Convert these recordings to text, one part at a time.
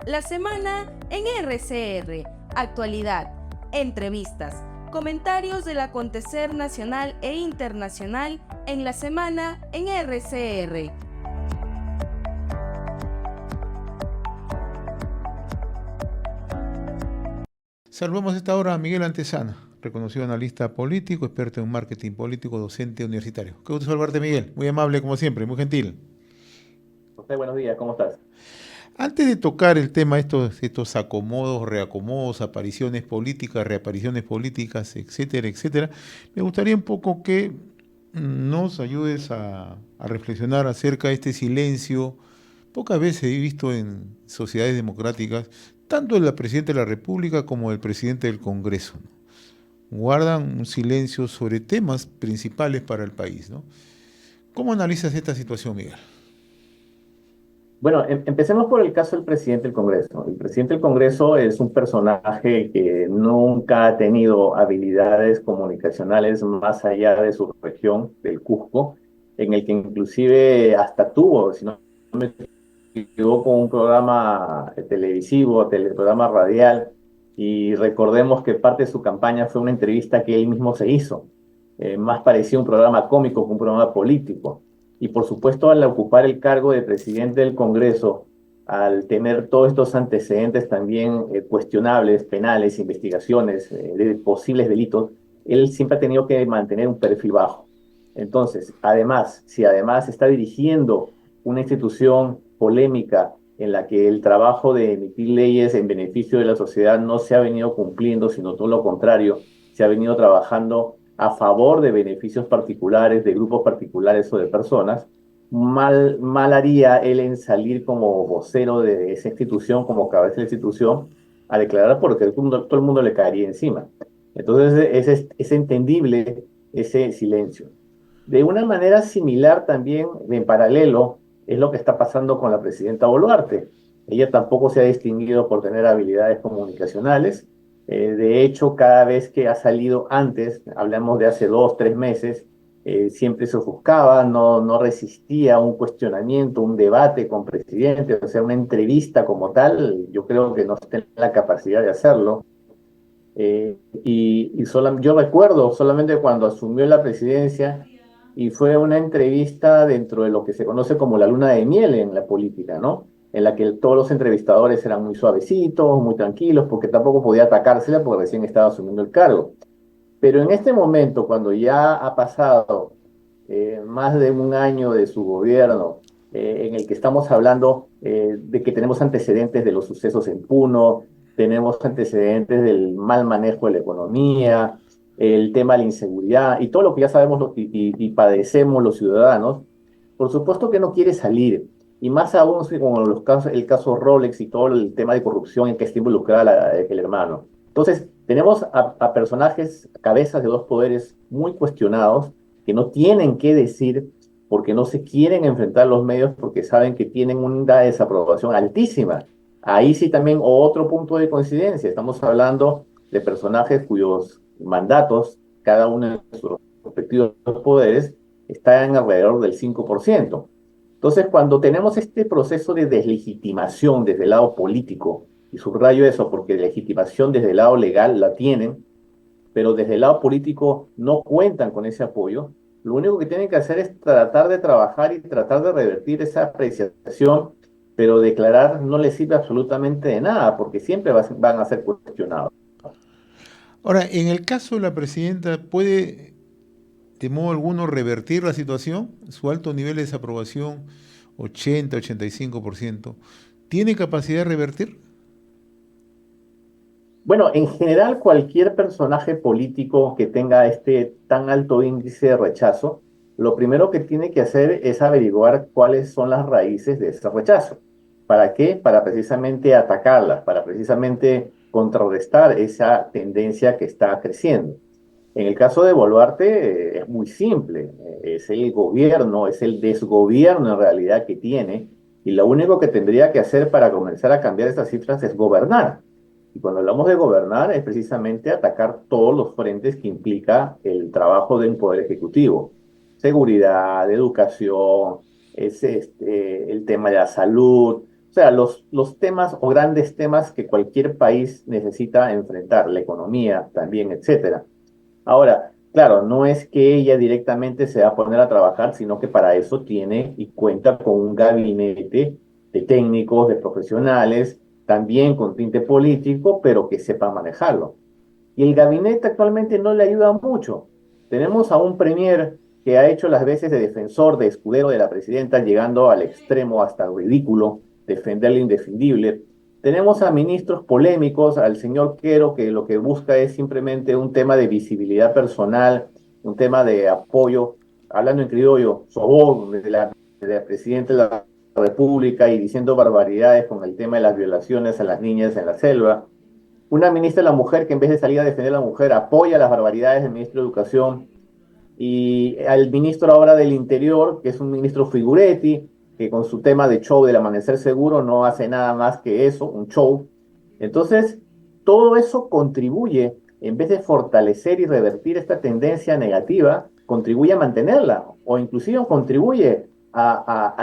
La semana en RCR, actualidad, entrevistas, comentarios del acontecer nacional e internacional en la semana en RCR. Saludamos a esta hora a Miguel Antesana, reconocido analista político, experto en marketing político, docente universitario. Qué gusto saludarte, Miguel. Muy amable como siempre, muy gentil. José, buenos días, ¿cómo estás? Antes de tocar el tema, estos acomodos, reacomodos, apariciones políticas, reapariciones políticas, etcétera, etcétera, me gustaría un poco que nos ayudes a reflexionar acerca de este silencio. Pocas veces he visto en sociedades democráticas, tanto el presidente de la República como el presidente del Congreso, ¿no? Guardan un silencio sobre temas principales para el país, ¿no? ¿Cómo analizas esta situación, Miguel? Bueno, empecemos por el caso del presidente del Congreso. El presidente del Congreso es un personaje que nunca ha tenido habilidades comunicacionales más allá de su región, del Cusco, en el que inclusive hasta tuvo, si no me equivoco, un programa televisivo, programa radial, y recordemos que parte de su campaña fue una entrevista que él mismo se hizo. Más parecía un programa cómico que un programa político. Y por supuesto, al ocupar el cargo de presidente del Congreso, al tener todos estos antecedentes también cuestionables, penales, investigaciones de posibles delitos, él siempre ha tenido que mantener un perfil bajo. Entonces, además, si además está dirigiendo una institución polémica en la que el trabajo de emitir leyes en beneficio de la sociedad no se ha venido cumpliendo, sino todo lo contrario, se ha venido trabajando a favor de beneficios particulares, de grupos particulares o de personas, mal haría él en salir como vocero de esa institución, como cabeza de la institución, a declarar porque todo el mundo le caería encima. Entonces es entendible ese silencio. De una manera similar también, en paralelo, es lo que está pasando con la presidenta Boluarte. Ella tampoco se ha distinguido por tener habilidades comunicacionales. De hecho, cada vez que ha salido antes, hablamos de hace 2, 3 meses, siempre se ofuscaba, no resistía un cuestionamiento, un debate con presidente, o sea, una entrevista como tal, yo creo que no tiene la capacidad de hacerlo. Yo recuerdo solamente cuando asumió la presidencia y fue una entrevista dentro de lo que se conoce como la luna de miel en la política, ¿no? En la que todos los entrevistadores eran muy suavecitos, muy tranquilos, porque tampoco podía atacársela porque recién estaba asumiendo el cargo. Pero en este momento, cuando ya ha pasado más de un año de su gobierno, en el que estamos hablando de que tenemos antecedentes de los sucesos en Puno, tenemos antecedentes del mal manejo de la economía, el tema de la inseguridad y todo lo que ya sabemos y padecemos los ciudadanos, por supuesto que no quiere salir. Y más aún si como el caso Rolex y todo el tema de corrupción en que está involucrada el hermano. Entonces, tenemos a personajes, cabezas de dos poderes muy cuestionados, que no tienen qué decir porque no se quieren enfrentar a los medios porque saben que tienen una desaprobación altísima. Ahí sí también otro punto de coincidencia. Estamos hablando de personajes cuyos mandatos, cada uno de sus respectivos poderes, está en alrededor del 5%. Entonces, cuando tenemos este proceso de deslegitimación desde el lado político, y subrayo eso porque legitimación desde el lado legal la tienen, pero desde el lado político no cuentan con ese apoyo, lo único que tienen que hacer es tratar de trabajar y tratar de revertir esa apreciación, pero declarar no les sirve absolutamente de nada, porque siempre van a ser cuestionados. Ahora, en el caso de la presidenta, ¿puede de modo alguno revertir la situación? Su alto nivel de desaprobación, 80-85%, ¿tiene capacidad de revertir? Bueno, en general, cualquier personaje político que tenga este tan alto índice de rechazo, lo primero que tiene que hacer es averiguar cuáles son las raíces de ese rechazo. ¿Para qué? Para precisamente atacarlas, para precisamente contrarrestar esa tendencia que está creciendo. En el caso de Boluarte, es muy simple. Es el gobierno, es el desgobierno en realidad que tiene, y lo único que tendría que hacer para comenzar a cambiar estas cifras es gobernar. Y cuando hablamos de gobernar es precisamente atacar todos los frentes que implica el trabajo de un poder ejecutivo. Seguridad, educación, el tema de la salud, O sea, los temas o grandes temas que cualquier país necesita enfrentar, la economía también, etcétera. Ahora, claro, no es que ella directamente se va a poner a trabajar, sino que para eso tiene y cuenta con un gabinete de técnicos, de profesionales, también con tinte político, pero que sepa manejarlo. Y el gabinete actualmente no le ayuda mucho. Tenemos a un premier que ha hecho las veces de defensor, de escudero de la presidenta, llegando al extremo hasta el ridículo, defender lo indefendible. Tenemos a ministros polémicos, al señor Quero, que lo que busca es simplemente un tema de visibilidad personal, un tema de apoyo, hablando en criollo, sobor de la presidenta de la República y diciendo barbaridades con el tema de las violaciones a las niñas en la selva. Una ministra de la Mujer que en vez de salir a defender a la mujer apoya las barbaridades del ministro de Educación y al ministro ahora del Interior, que es un ministro figuretti, que con su tema de show del amanecer seguro no hace nada más que eso, un show. Entonces, todo eso contribuye, en vez de fortalecer y revertir esta tendencia negativa, contribuye a mantenerla o inclusive contribuye a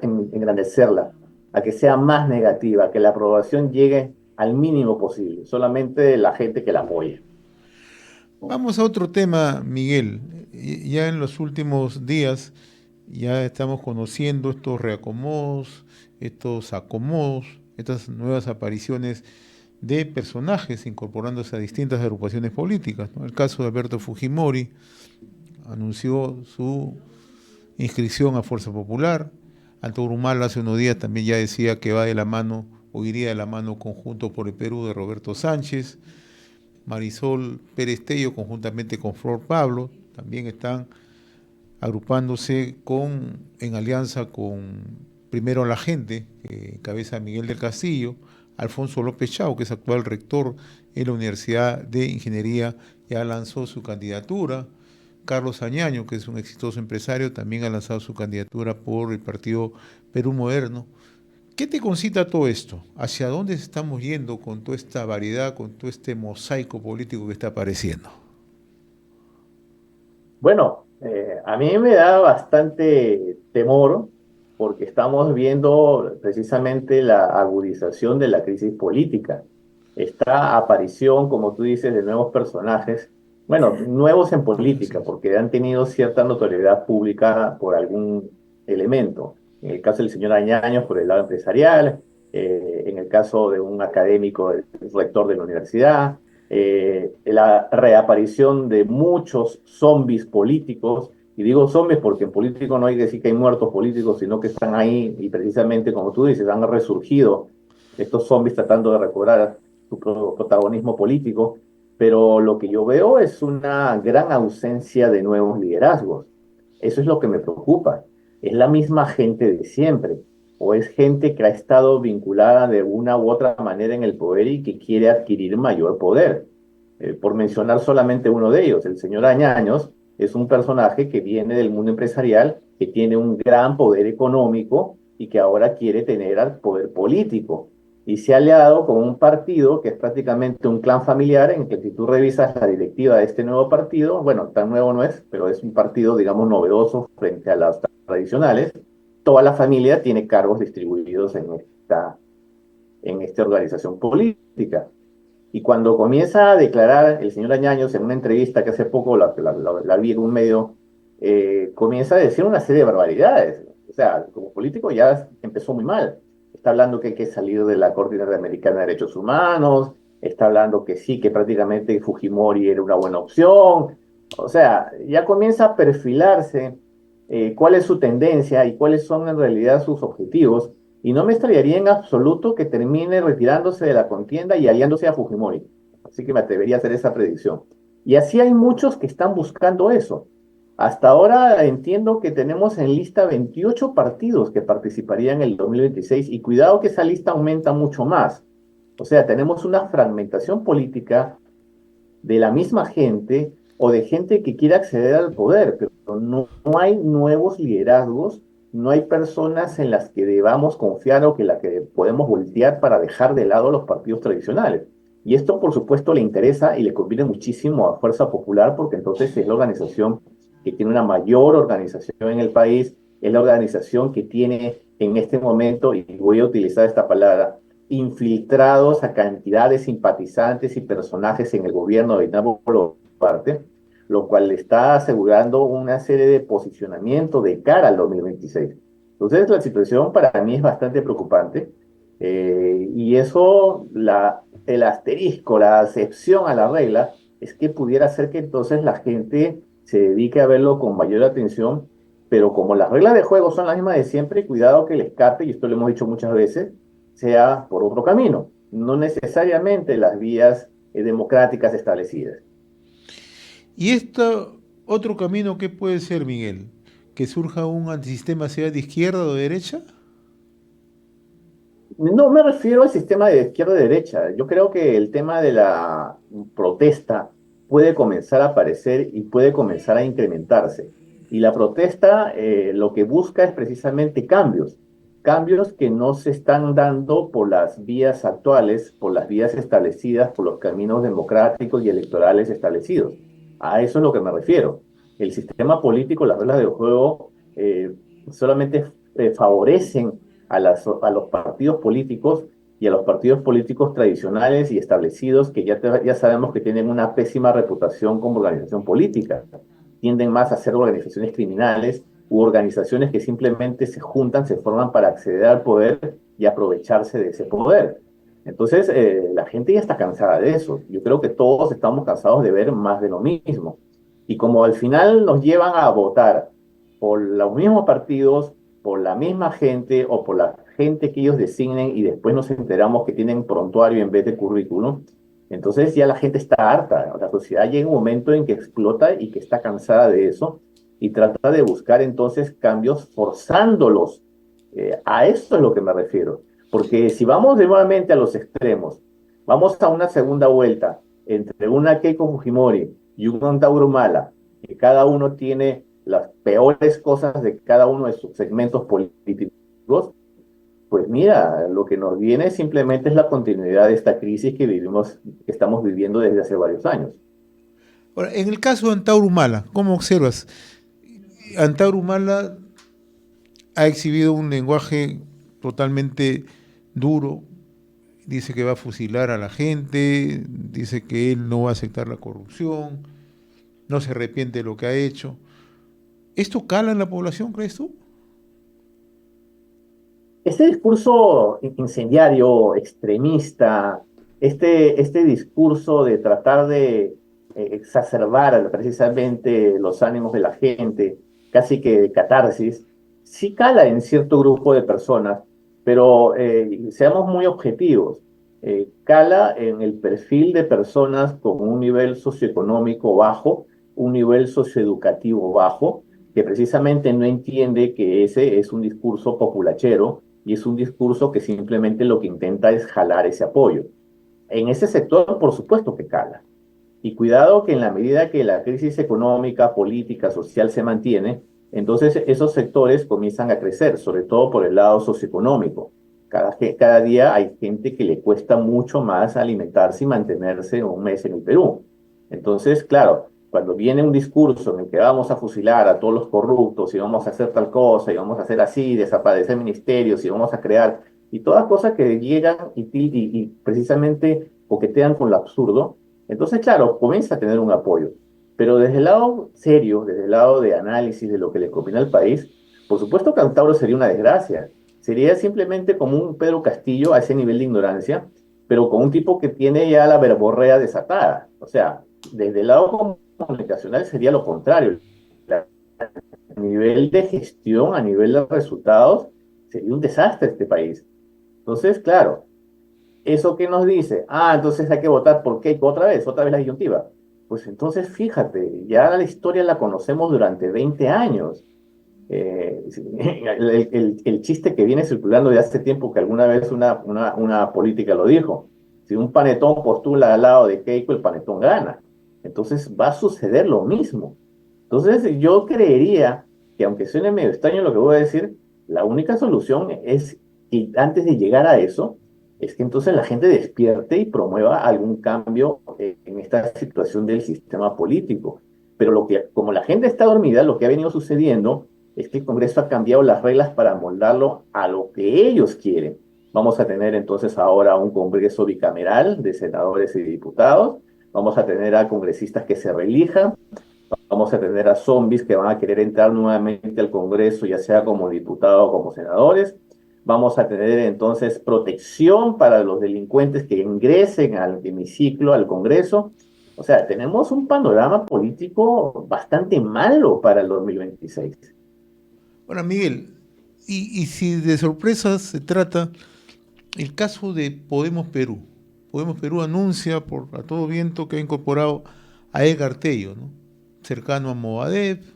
engrandecerla, a que sea más negativa, a que la aprobación llegue al mínimo posible, solamente la gente que la apoye. Vamos a otro tema, Miguel. Ya en los últimos días ya estamos conociendo estos reacomodos, estos acomodos, estas nuevas apariciones de personajes incorporándose a distintas agrupaciones políticas, ¿no? El caso de Alberto Fujimori anunció su inscripción a Fuerza Popular. Alto Grumalo hace unos días también ya decía que va de la mano o iría de la mano conjunto por el Perú de Roberto Sánchez. Marisol Pérez Tello, conjuntamente con Flor Pablo, también están agrupándose en alianza con Primero la Gente, que encabeza Miguel del Castillo. Alfonso López Chao, que es actual rector en la Universidad de Ingeniería, ya lanzó su candidatura. Carlos Añaño, que es un exitoso empresario, también ha lanzado su candidatura por el partido Perú Moderno. ¿Qué te concita todo esto? ¿Hacia dónde estamos yendo con toda esta variedad, con todo este mosaico político que está apareciendo? Bueno, a mí me da bastante temor porque estamos viendo precisamente la agudización de la crisis política. Esta aparición, como tú dices, de nuevos personajes, bueno, nuevos en política, porque han tenido cierta notoriedad pública por algún elemento. En el caso del señor Añaños, por el lado empresarial, en el caso de un académico, el rector de la universidad, la reaparición de muchos zombies políticos, y digo zombies porque en político no hay que decir que hay muertos políticos, sino que están ahí y precisamente como tú dices, han resurgido estos zombies tratando de recobrar su protagonismo político, pero lo que yo veo es una gran ausencia de nuevos liderazgos. Eso es lo que me preocupa. Es la misma gente de siempre, o es gente que ha estado vinculada de una u otra manera en el poder y que quiere adquirir mayor poder. Por mencionar solamente uno de ellos, el señor Añaños es un personaje que viene del mundo empresarial, que tiene un gran poder económico y que ahora quiere tener al poder político. Y se ha aliado con un partido que es prácticamente un clan familiar, en que si tú revisas la directiva de este nuevo partido, bueno, tan nuevo no es, pero es un partido, digamos, novedoso frente a las tradicionales. Toda la familia tiene cargos distribuidos en esta organización política. Y cuando comienza a declarar el señor Añaños en una entrevista que hace poco la vi en un medio, comienza a decir una serie de barbaridades. O sea, como político ya empezó muy mal. Está hablando que hay que salir de la Corte Interamericana de Derechos Humanos, está hablando que sí, que prácticamente Fujimori era una buena opción. O sea, ya comienza a perfilarse cuál es su tendencia y cuáles son en realidad sus objetivos. Y no me extrañaría en absoluto que termine retirándose de la contienda y aliándose a Fujimori. Así que me atrevería a hacer esa predicción. Y así hay muchos que están buscando eso. Hasta ahora entiendo que tenemos en lista 28 partidos que participarían en el 2026 y cuidado que esa lista aumenta mucho más. O sea, tenemos una fragmentación política de la misma gente o de gente que quiere acceder al poder, pero no hay nuevos liderazgos, no hay personas en las que debamos confiar o que la que podemos voltear para dejar de lado los partidos tradicionales. Y esto, por supuesto, le interesa y le conviene muchísimo a Fuerza Popular porque entonces es la organización que tiene una mayor organización en el país, es la organización que tiene en este momento, y voy a utilizar esta palabra, infiltrados a cantidad de simpatizantes y personajes en el gobierno de Dina Boluarte, lo cual le está asegurando una serie de posicionamiento de cara al 2026. Entonces, la situación para mí es bastante preocupante, y eso, el asterisco, la excepción a la regla, es que pudiera ser que entonces la gente se dedique a verlo con mayor atención, pero como las reglas de juego son las mismas de siempre, cuidado que el escape, y esto lo hemos dicho muchas veces, sea por otro camino, no necesariamente las vías democráticas establecidas. Y esto, otro camino, ¿qué puede ser, Miguel? ¿Que surja un antisistema, sea de izquierda o de derecha? No me refiero al sistema de izquierda-derecha. Yo creo que el tema de la protesta puede comenzar a aparecer y puede comenzar a incrementarse. Y la protesta lo que busca es precisamente cambios, cambios que no se están dando por las vías actuales, por las vías establecidas, por los caminos democráticos y electorales establecidos. A eso es lo que me refiero. El sistema político, las reglas del juego, solamente favorecen a los partidos políticos y a los partidos políticos tradicionales y establecidos que ya sabemos que tienen una pésima reputación como organización política. Tienden más a ser organizaciones criminales u organizaciones que simplemente se juntan, se forman para acceder al poder y aprovecharse de ese poder. Entonces, la gente ya está cansada de eso. Yo creo que todos estamos cansados de ver más de lo mismo. Y como al final nos llevan a votar por los mismos partidos, por la misma gente o por la gente que ellos designen y después nos enteramos que tienen prontuario en vez de currículum, entonces ya la gente está harta. La sociedad llega un momento en que explota y que está cansada de eso y trata de buscar entonces cambios forzándolos. A eso es lo que me refiero. Porque si vamos nuevamente a los extremos, vamos a una segunda vuelta entre una Keiko Fujimori y un Tauro Mala, que cada uno tiene las peores cosas de cada uno de sus segmentos políticos, pues mira, lo que nos viene simplemente es la continuidad de esta crisis que vivimos, que estamos viviendo desde hace varios años. Ahora, en el caso de Antauro Humala, ¿cómo observas? Antauro Humala ha exhibido un lenguaje totalmente duro, dice que va a fusilar a la gente, dice que él no va a aceptar la corrupción, no se arrepiente de lo que ha hecho. ¿Esto cala en la población, crees tú? Este discurso incendiario, extremista, este discurso de tratar de exacerbar precisamente los ánimos de la gente, casi que de catarsis, sí cala en cierto grupo de personas, pero seamos muy objetivos. Cala en el perfil de personas con un nivel socioeconómico bajo, un nivel socioeducativo bajo, que precisamente no entiende que ese es un discurso populachero y es un discurso que simplemente lo que intenta es jalar ese apoyo. En ese sector, por supuesto que cala. Y cuidado que en la medida que la crisis económica, política, social se mantiene, entonces esos sectores comienzan a crecer, sobre todo por el lado socioeconómico. Cada día hay gente que le cuesta mucho más alimentarse y mantenerse un mes en el Perú. Entonces, claro, cuando viene un discurso en el que vamos a fusilar a todos los corruptos y vamos a hacer tal cosa y vamos a hacer así, desaparecer ministerios y vamos a crear, y todas cosas que llegan y precisamente coquetean con lo absurdo, entonces, claro, comienza a tener un apoyo. Pero desde el lado serio, desde el lado de análisis de lo que le conviene al país, por supuesto que Antauro sería una desgracia. Sería simplemente como un Pedro Castillo a ese nivel de ignorancia, pero con un tipo que tiene ya la verborrea desatada. O sea, desde el lado comunicacional sería lo contrario. A nivel de gestión, a nivel de resultados, sería un desastre este país. Entonces, claro, ¿eso qué nos dice? Ah, entonces hay que votar por Keiko otra vez la disyuntiva. Pues entonces fíjate, ya la historia la conocemos durante 20 años. El chiste que viene circulando de hace tiempo, que alguna vez una política lo dijo, si un panetón postula al lado de Keiko, el panetón gana. Entonces va a suceder lo mismo. Entonces yo creería que aunque suene medio extraño lo que voy a decir, la única solución es que antes de llegar a eso, es que entonces la gente despierte y promueva algún cambio en esta situación del sistema político. Pero como la gente está dormida, lo que ha venido sucediendo es que el Congreso ha cambiado las reglas para moldarlo a lo que ellos quieren. Vamos a tener entonces ahora un Congreso bicameral de senadores y diputados, vamos a tener a congresistas que se reelijan, vamos a tener a zombies que van a querer entrar nuevamente al Congreso, ya sea como diputados o como senadores. Vamos a tener entonces protección para los delincuentes que ingresen al hemiciclo, al Congreso. O sea, tenemos un panorama político bastante malo para el 2026. Ahora, Miguel, y si de sorpresas se trata, el caso de Podemos Perú. Podemos Perú anuncia a todo viento que ha incorporado a Edgar Tello, ¿no? Cercano a Movadef,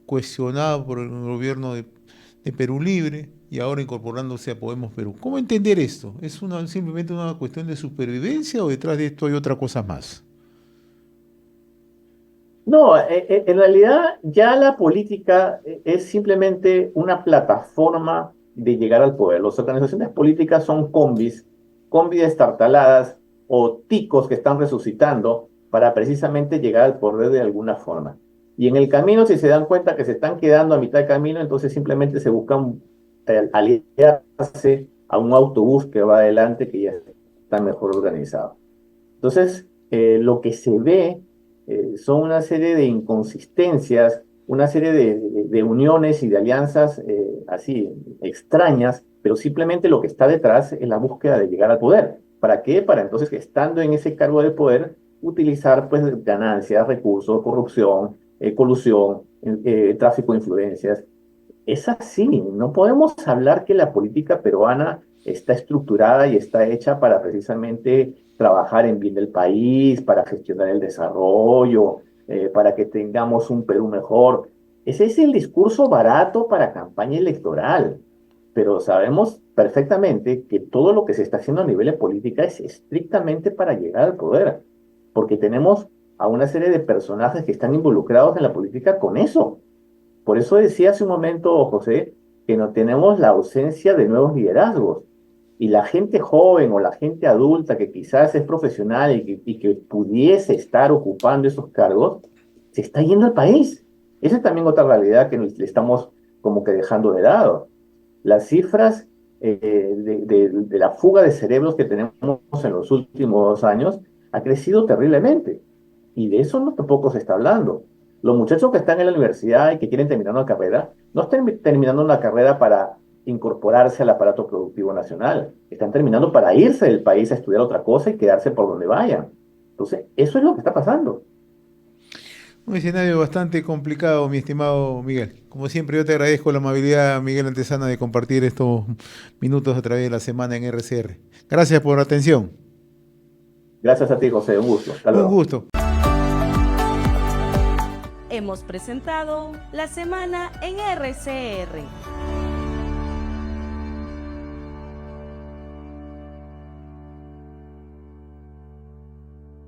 cuestionado por el gobierno de Perú Libre y ahora incorporándose a Podemos Perú. ¿Cómo entender esto? ¿Es simplemente una cuestión de supervivencia o detrás de esto hay otra cosa más? No, en realidad ya la política es simplemente una plataforma de llegar al poder. Las organizaciones políticas son combis destartaladas o ticos que están resucitando para precisamente llegar al poder de alguna forma. Y en el camino, si se dan cuenta que se están quedando a mitad de camino, entonces simplemente se buscan aliarse a un autobús que va adelante que ya está mejor organizado. Entonces, lo que se ve son una serie de inconsistencias, una serie de uniones y de alianzas así extrañas, pero simplemente lo que está detrás es la búsqueda de llegar al poder. ¿Para qué? Para entonces, estando en ese cargo de poder, utilizar pues ganancias, recursos, corrupción, colusión, tráfico de influencias. Es así, no podemos hablar que la política peruana está estructurada y está hecha para precisamente trabajar en bien del país, para gestionar el desarrollo, para que tengamos un Perú mejor. Ese es el discurso barato para campaña electoral, pero sabemos perfectamente que todo lo que se está haciendo a nivel de política es estrictamente para llegar al poder, porque tenemos a una serie de personajes que están involucrados en la política con eso. Por eso decía hace un momento, José, que no tenemos la ausencia de nuevos liderazgos. Y la gente joven o la gente adulta que quizás es profesional y que pudiese estar ocupando esos cargos, se está yendo al país. Esa es también otra realidad que le estamos como que dejando de lado. Las cifras de la fuga de cerebros que tenemos en los últimos 2 años ha crecido terriblemente. Y de eso no tampoco se está hablando. Los muchachos que están en la universidad y que quieren terminar una carrera, no están terminando una carrera para incorporarse al aparato productivo nacional. Están terminando para irse del país a estudiar otra cosa y quedarse por donde vayan. Entonces, eso es lo que está pasando. Un escenario bastante complicado, mi estimado Miguel. Como siempre, yo te agradezco la amabilidad, Miguel Antezana, de compartir estos minutos a través de la semana en RCR. Gracias por la atención. Gracias a ti, José. Un gusto. Hasta luego. Un gusto. Hemos presentado La Semana en RCR.